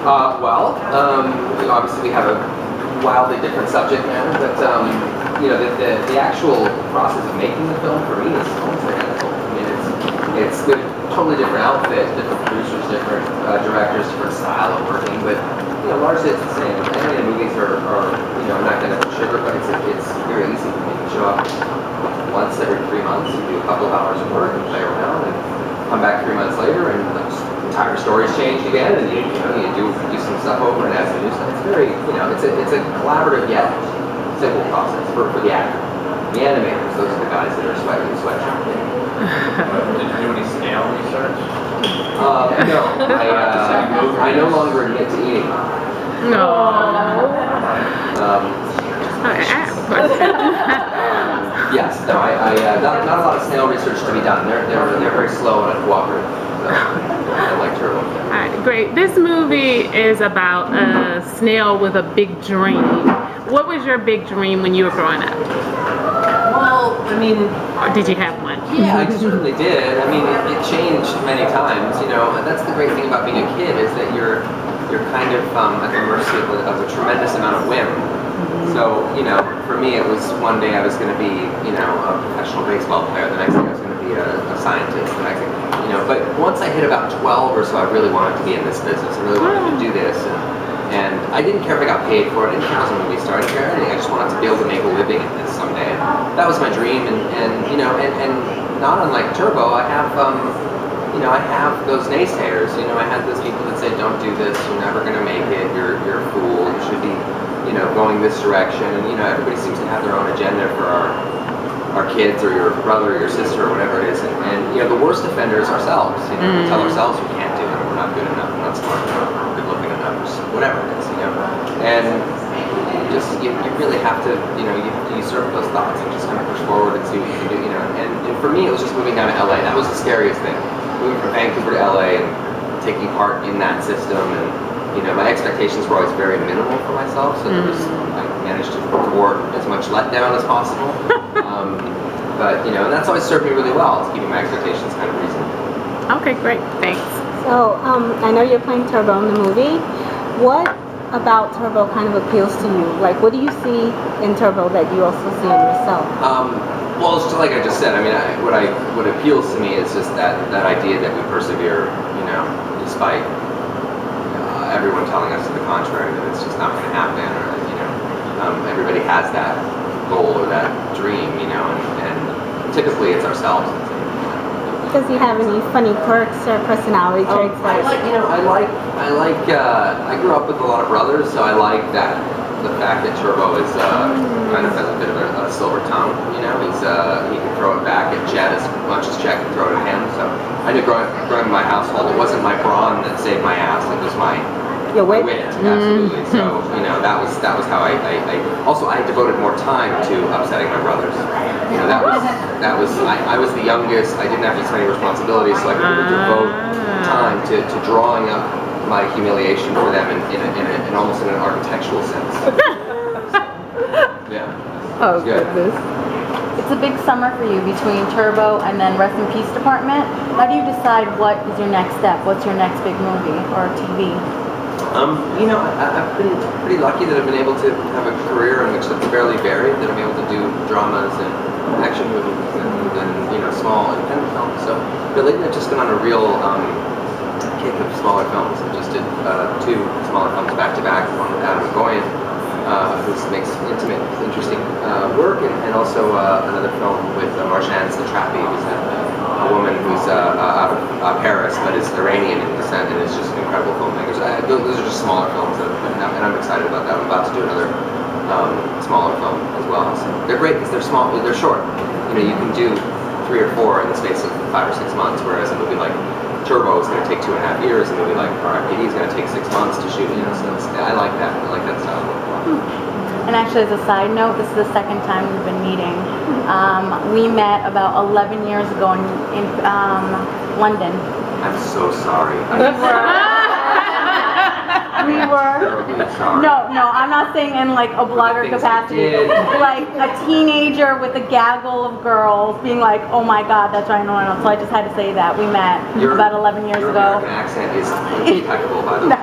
Obviously we have a wildly different subject matter, but the actual process of making the film for me is almost identical. I mean, it's a totally different outfit, different producers, different directors, different style of working, but largely it's the same. Animated movies are I'm not going to sugarcoat it. It's very easy for me to show up once every 3 months, you do a couple of hours of work and play around, and come back 3 months later, and the entire story's changed again, and you do some stuff over and add some new stuff. It's very it's a collaborative yet simple process for the actor. The animators, those are the guys that are sweating the sweatshop. Did you do any snail research? No, I no longer admit to eating. No. Yes, no, not a lot of snail research to be done. They're very slow and uncooperative. So I like Turbo. All right, great. This movie is about a snail with a big dream. What was your big dream when you were growing up? Well, I mean, or did you have one? Yeah, I certainly did. I mean, it changed many times. And that's the great thing about being a kid is that you're kind of at the mercy of a tremendous amount of whim. So, for me it was one day I was going to be, a professional baseball player, the next day I was going to be a scientist, the next thing, but once I hit about 12 or so, I really wanted to be in this business. I really wanted to do this, and I didn't care if I got paid for it. I didn't care if I was a movie star. I didn't care anything. I just wanted to be able to make a living in this someday. That was my dream, and not unlike Turbo, I have I have those naysayers. I had those people that say, don't do this, you're never going to make it, you're a fool, you should be going this direction, and everybody seems to have their own agenda for our kids or your brother or your sister or whatever it is, and the worst offender is ourselves. We tell ourselves we can't do it, we're not good enough, we're not smart enough, we're not good looking enough, or whatever it is, and you really have to you have to usurp those thoughts and just kind of push forward and see what you can do, and for me it was just moving down to LA. That was the scariest thing, moving from Vancouver to LA and taking part in that system, and my expectations were always very minimal for myself, so I managed to thwart as much letdown as possible. But and that's always served me really well, is keeping my expectations kind of reasonable. Okay, great, thanks. So I know you're playing Turbo in the movie. What about Turbo kind of appeals to you? Like, what do you see in Turbo that you also see in yourself? Well, it's just like I just said. I mean, what appeals to me is just that idea that we persevere, despite everyone telling us to the contrary, that it's just not going to happen, or everybody has that goal or that dream, and typically it's ourselves. Does he have any funny quirks or personality traits? I grew up with a lot of brothers, so I like that. The fact that Turbo is kind of has a bit of a silver tongue, he can throw it back at Chet as much as Chet can throw it at him. So I knew growing up in my household, it wasn't my brawn that saved my ass; it was my wit. Absolutely. So that was how I also I devoted more time to upsetting my brothers. That was I was the youngest. I didn't have as many responsibilities, so I could really devote time to drawing up my humiliation for them in almost in an architectural sense. Yeah. Oh, goodness. It's a big summer for you between Turbo and then Rest in Peace Department. How do you decide what is your next step? What's your next big movie or TV? I've been pretty lucky that I've been able to have a career in which it's fairly varied, that I'm able to do dramas and action movies and small independent films. So, but lately I've just been on a real kick of smaller films. I just did 2 smaller films back to back, one with Adam McGoyan, who makes intimate, interesting work, and also another film with Marchance the Trappy, who's a woman who's out of Paris but is Iranian in descent, and is just an incredible filmmaker. So those are just smaller films, and I'm excited about that. I'm about to do another smaller film as well. So they're great because they're small, they're short. You can do 3 or 4 in the space of 5 or 6 months, whereas a movie like Turbo is going to take 2.5 years, and a movie like R.I.P.D. is going to take 6 months to shoot. So I like that. I like that style. And actually, as a side note, this is the second time we've been meeting. We met about 11 years ago in London. I'm so sorry. We were. Terribly sorry. No, I'm not saying in like a blogger things I capacity. did. Like a teenager with a gaggle of girls being like, oh my god, that's Ryan Reynolds. So I just had to say that. We met about 11 years Your ago. American accent is impeccable, by the way.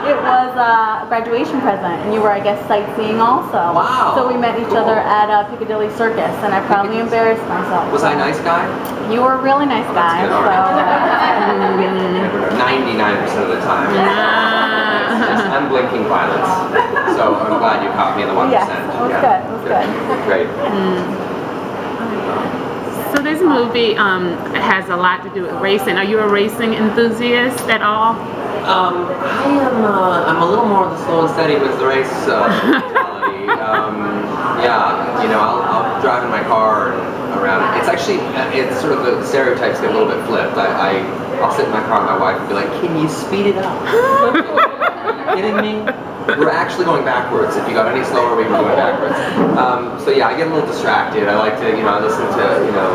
It was a graduation present, and you were, I guess, sightseeing also. Wow. So we met each Cool. other at Piccadilly Circus, and I probably embarrassed myself. Was I a nice guy? You were a really nice guy. good, all So, 99% of the time. It's unblinking violence. So I'm glad you caught me in the 1%. yes, it was good. It was good. Great. So this movie has a lot to do with racing. Are you a racing enthusiast at all? I'm a little more of the slow and steady with the race mentality. Yeah, you know, I'll drive in my car and around. It's actually, it's sort of the stereotypes get a little bit flipped. I'll sit in my car with my wife and be like, can you speed it up? Are you kidding me? We're actually going backwards. If you got any slower, we were going backwards. So yeah, I get a little distracted. I like to, you know, I listen to, you know,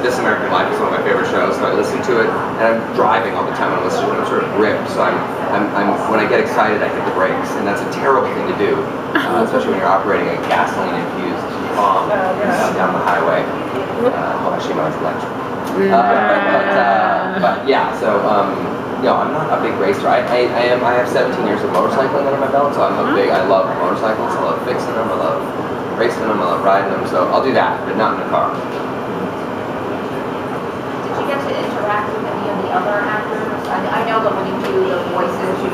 This American Life is one of my favorite shows, so I listen to it, and I'm driving all the time. I'm listening to it. I'm sort of gripped. So I'm when I get excited, I hit the brakes, and that's a terrible thing to do, especially when you're operating a gasoline-infused bomb down the highway. Well, actually, mine's electric. But yeah, so. No, I'm not a big racer. I have 17 years of motorcycling under my belt, so I love motorcycles. I love fixing them. I love racing them. I love riding them. So I'll do that, but not in a car. Did you get to interact with any of the other actors? I know that when you do the voices, you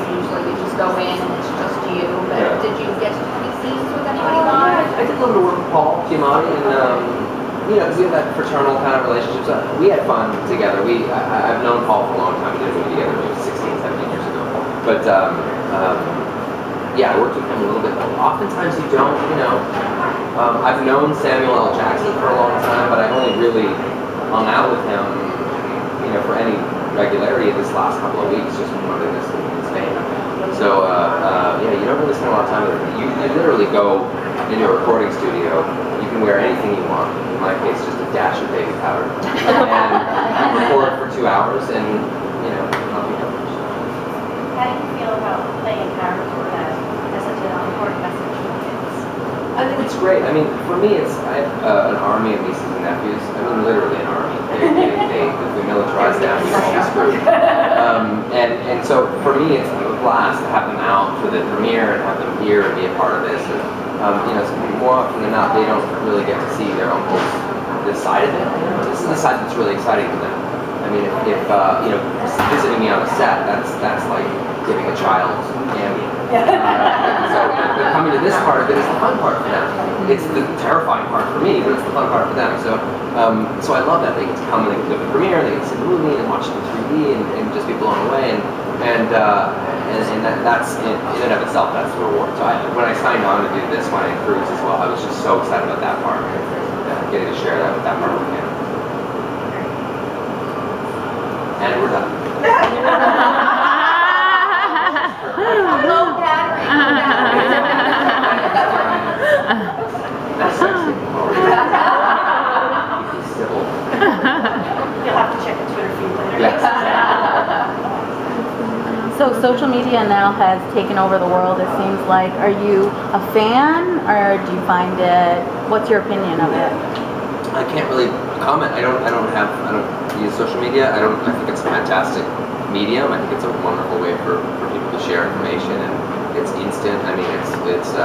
just go in and it's just you. But Yeah. did you get to do any scenes with anybody live? I did a little bit of work with Paul Giamatti, and you know, because we have that fraternal kind of relationship. So we had fun together. I've known Paul for a long time. We did a movie together maybe 16, 17 years ago. But yeah, I worked with him a little bit. Oftentimes you don't, you know. I've known Samuel L. Jackson for a long time, but I only really hung out with him, you know, for any regularity this last couple of weeks, just from doing this in Spain. So yeah, you don't really spend a lot of time with him. You literally go into a recording studio. You can wear anything you want. In my case, just a dash of baby powder, and record for 2 hours, and you know, nothing else. How do you feel about playing a character that has such an important message for kids? I think it's great. I mean, for me, I have an army of nieces and nephews. I mean, literally an army. If we militarize them, we all be screwed. And so for me, it's a blast to have them out for the premiere and have them here and be a part of this. And, you know, more often than not, they don't really get to see their uncles this side of it. This is the side that's really exciting to them. I mean, if you know, visiting me on a set, that's like giving a child candy. So coming to this part of it is the fun part for them. It's the terrifying part for me, but it's the fun part for them. So so I love that they get to come and they can go to the premiere, they get to see the movie and watch it in 3D and just be blown away. And that's in and of itself, that's the reward. So when I signed on to do this one in Cruise as well, I was just so excited about that part, getting to share that part with him. And we're done. Low battery. That's sexy. Civil. You'll have to check the Twitter feed later. Yes. So social media now has taken over the world, it seems like. Are you a fan, or do you find it, what's your opinion of it? I can't really comment. I don't use social media. I think it's a fantastic medium. I think it's a wonderful way for people to share information, and it's instant. I mean, it's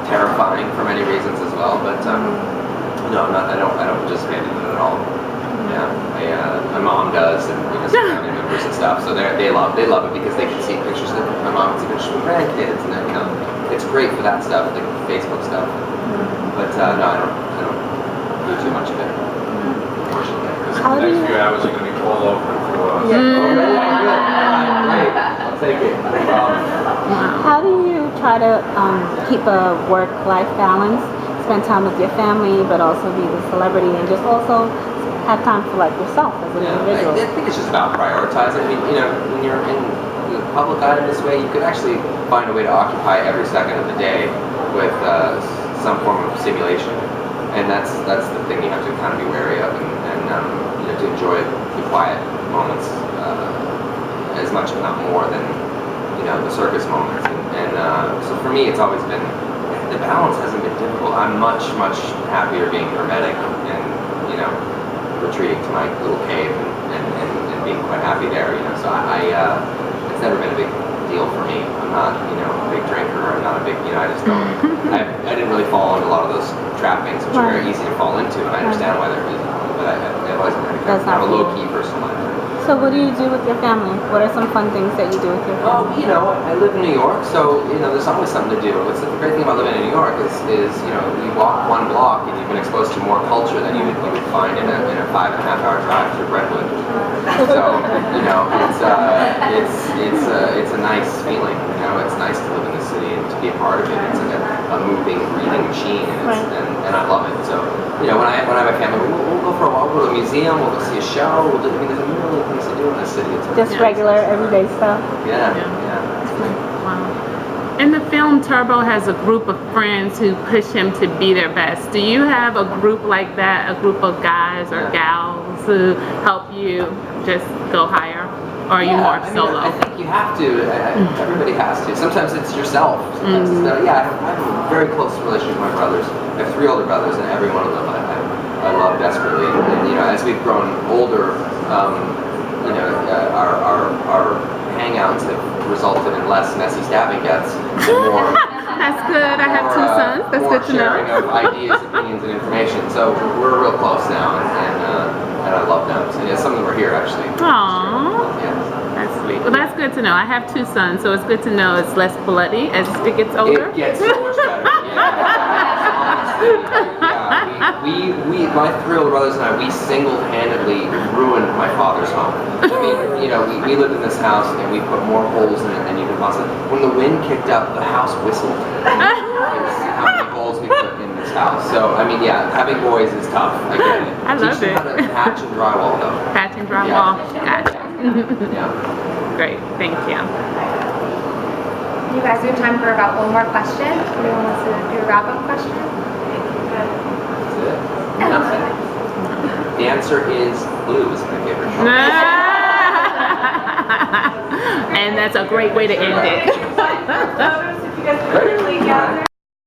terrifying for many reasons as well. But no, I don't participate in it at all. Yeah, my mom does, and family members and stuff. So they love it because they can see pictures of my mom can see pictures of grandkids, and then, you know, it's great for that stuff, like Facebook stuff. But no, I don't do too much of it. Unfortunately. Because the next few hours are going to be all over for us. Oh, really? Good. Great. I'll take it. No problem. How do you try to keep a work-life balance, spend time with your family, but also be the celebrity, and just also have time for like yourself as an individual? I think it's just about prioritizing. I mean, you know, when you're in the public eye in this way, you could actually find a way to occupy every second of the day with some form of stimulation, and that's the thing you have to kind of be wary of, and you know, to enjoy the quiet moments as much, if not more, than the circus moments. And so for me, it's always been the balance hasn't been difficult. I'm much happier being hermetic and retreating to my little cave and being quite happy there. So it's never been a big deal for me. I'm not a big drinker. I'm not a big I just don't. I didn't really fall into a lot of those trappings, which are very easy to fall into, and I understand why they're easy. But I've always been kind of a low-key person like that. So what do you do with your family? What are some fun things that you do with your family? I live in New York, so there's always something to do. It's the great thing about living in New York is you walk one block and you've been exposed to more culture than you would find in a 5.5-hour drive through Brentwood. So it's a nice feeling. It's nice to live in the city and to be a part of it. It's like a moving, breathing machine, and I love it. So when I have a family, we'll go for a walk, we'll go to a museum, we'll go see a show. There's a million things to do in the city. Just regular, everyday stuff. Yeah. Wow. In the film, Turbo has a group of friends who push him to be their best. Do you have a group like that, a group of guys or gals who help you just go higher? Or are you more solo? I think you have to. Everybody has to. Sometimes it's yourself. Sometimes I have a very close relationship with my brothers. I have 3 older brothers, and every one of them I love desperately. And as we've grown older, our hangouts have resulted in less messy stabbing deaths and more. That's good. I have 2 sons. That's good to know. Sharing of ideas, opinions, and information. So we're real close now, and I love them. So some of them are here actually. Aww. That's sweet. Well, that's good to know. I have 2 sons, so it's good to know it's less bloody as it gets older. It gets so much better. My 3 older brothers and I, we single-handedly ruined my father's home. I mean, we lived in this house and we put more holes in it than you could possibly. When the wind kicked up, the house whistled. How many holes we put in this house. So, I mean, having boys is tough. I get it. I love Teach them how to patch and drywall, though. Patch and drywall. Gotcha. Great. Thank you. You guys, we have time for about one more question. Anyone wants to do a wrap-up question? That's it. Nothing. The answer is blue is my favorite color. And that's a great way to end it. If you guys quickly gather.